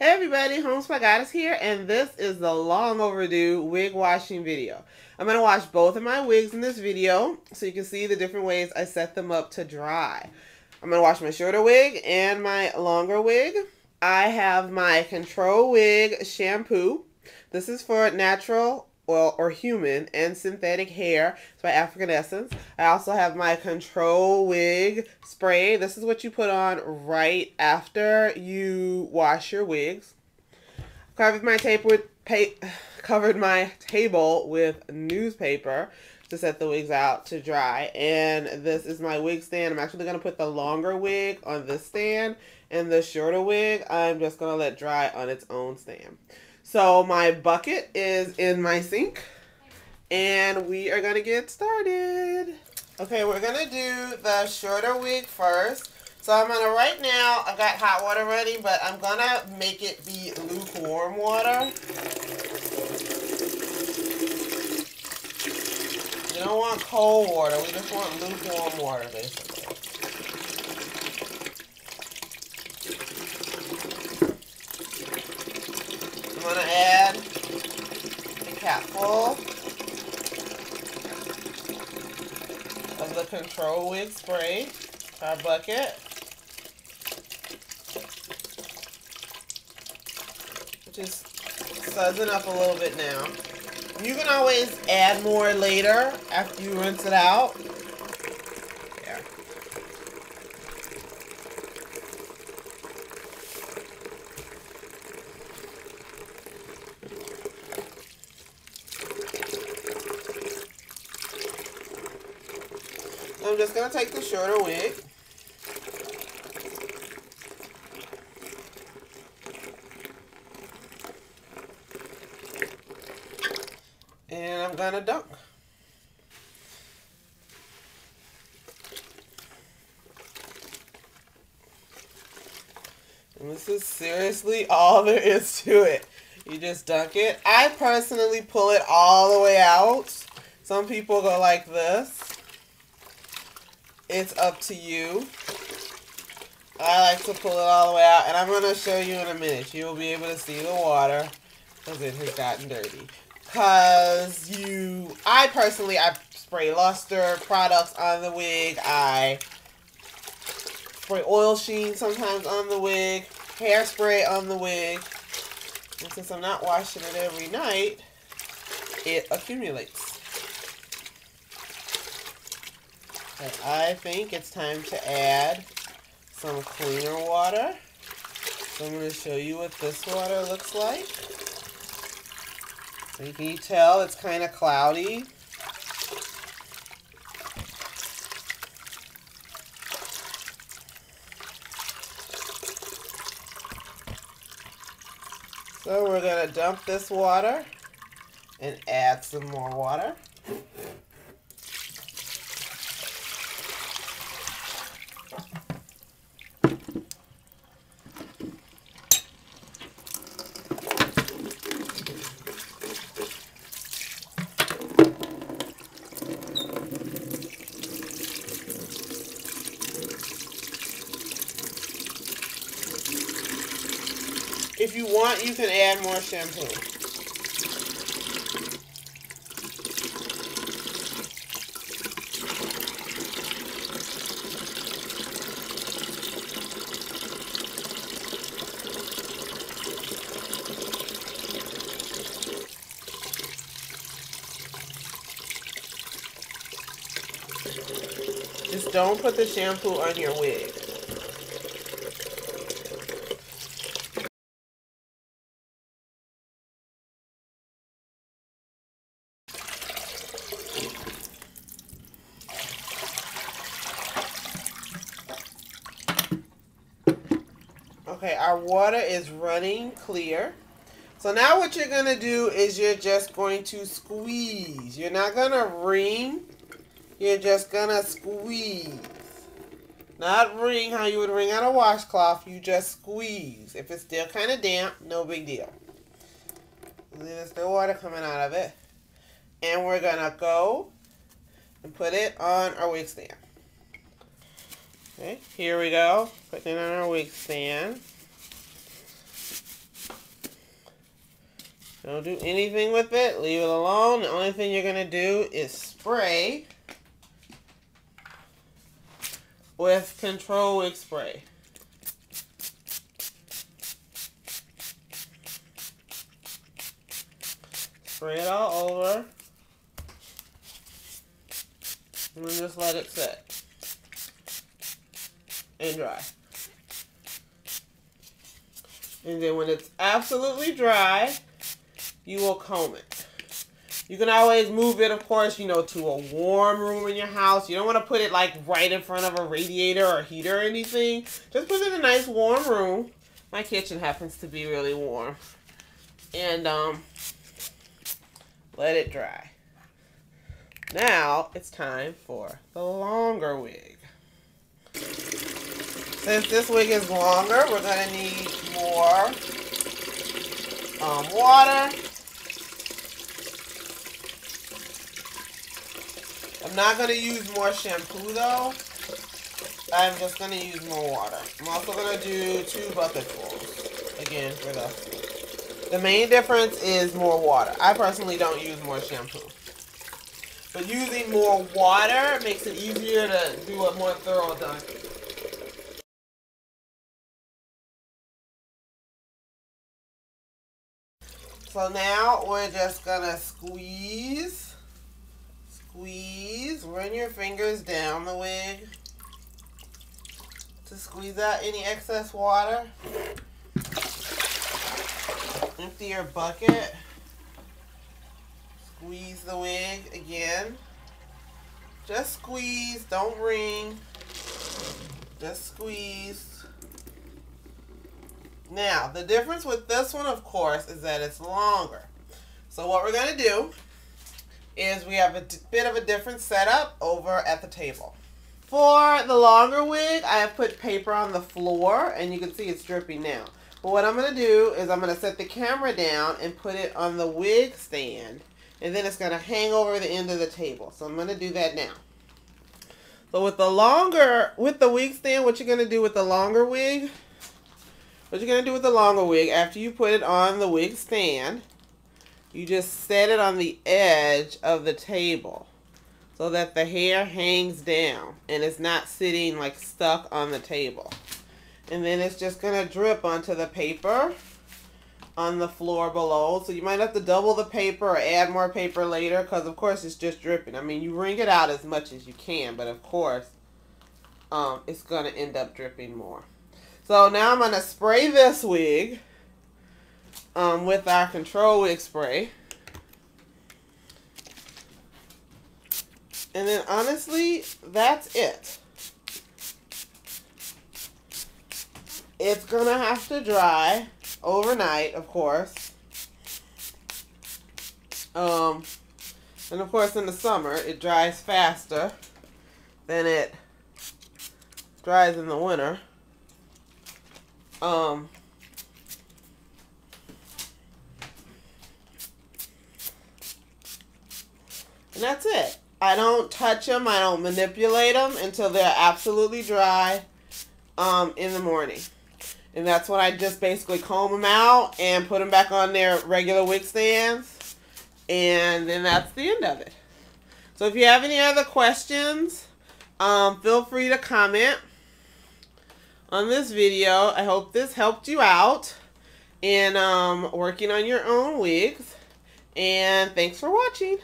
Hey everybody, Homespun Goddess here, and this is the long overdue wig washing video. I'm going to wash both of my wigs in this video so you can see the different ways I set them up to dry. I'm going to wash my shorter wig and my longer wig. I have my Control Wig Shampoo. This is for natural, oil, or human and synthetic hair. It's by African Essence. I also have my Control Wig Spray. This is what you put on right after you wash your wigs. Covered my table with newspaper to set the wigs out to dry. And this is my wig stand. I'm actually going to put the longer wig on this stand, and the shorter wig I'm just going to let dry on its own stand. So my bucket is in my sink, and we are going to get started. Okay, we're going to do the shorter wig first. So I'm going to, right now, I've got hot water ready, but I'm going to make it be lukewarm water. You don't want cold water, we just want lukewarm water, basically. I'm going to add a capful of the Control Wig Spray to our bucket, which is sudsing up a little bit now. You can always add more later after you rinse it out. Yeah. I'm just going to take the shorter wig. And I'm going to dunk. And this is seriously all there is to it. You just dunk it. I personally pull it all the way out. Some people go like this. It's up to you. I like to pull it all the way out, and I'm going to show you in a minute. You'll be able to see the water because it has gotten dirty. Because I personally spray luster products on the wig. I spray oil sheen sometimes on the wig, hairspray on the wig. And since I'm not washing it every night, it accumulates. But I think it's time to add some cleaner water. So I'm going to show you what this water looks like. So you can tell it's kind of cloudy. So we're going to dump this water and add some more water. If you want, you can add more shampoo. Just don't put the shampoo on your wig. Okay, our water is running clear. So now what you're going to do is you're just going to squeeze. You're not going to wring. You're just going to squeeze. Not wring how you would wring on a washcloth. You just squeeze. If it's still kind of damp, no big deal. There's still water coming out of it. And we're going to go and put it on our wig stand. Okay, here we go. Putting it on our wig stand. Don't do anything with it. Leave it alone. The only thing you're going to do is spray with Control Wig Spray. Spray it all over. And then just let it sit and dry. And then when it's absolutely dry, you will comb it. You can always move it, of course, you know, to a warm room in your house. You don't want to put it like right in front of a radiator or heater or anything. Just put it in a nice warm room. My kitchen happens to be really warm. And let it dry. Now it's time for the longer wig. Since this wig is longer, we're going to need more water. I'm not going to use more shampoo though. I'm just going to use more water. I'm also going to do 2 bucketfuls. Again, for the main difference is more water. I personally don't use more shampoo. But using more water makes it easier to do a more thorough dunking. So now we're just gonna squeeze, run your fingers down the wig to squeeze out any excess water. Empty your bucket. Squeeze the wig again. Just squeeze, don't wring. Just squeeze. Now, the difference with this one, of course, is that it's longer. So what we're going to do is we have a bit of a different setup over at the table. For the longer wig, I have put paper on the floor, and you can see it's dripping now. But what I'm going to do is I'm going to set the camera down and put it on the wig stand, and then it's going to hang over the end of the table. So I'm going to do that now. So with the wig stand, what you're going to do with the longer wig, after you put it on the wig stand, you just set it on the edge of the table so that the hair hangs down and it's not sitting like stuck on the table. And then it's just going to drip onto the paper on the floor below. So you might have to double the paper or add more paper later because, of course, it's just dripping. I mean, you wring it out as much as you can, but, of course, it's going to end up dripping more. So now I'm going to spray this wig with our Control Wig Spray. And then, honestly, that's it. It's going to have to dry overnight, of course. And, of course, in the summer, it dries faster than it dries in the winter. And that's it. I don't touch them. I don't manipulate them until they're absolutely dry in the morning. And that's when I just basically comb them out and put them back on their regular wig stands. And then that's the end of it. So if you have any other questions, feel free to comment on this video. I hope this helped you out in working on your own wigs. And thanks for watching.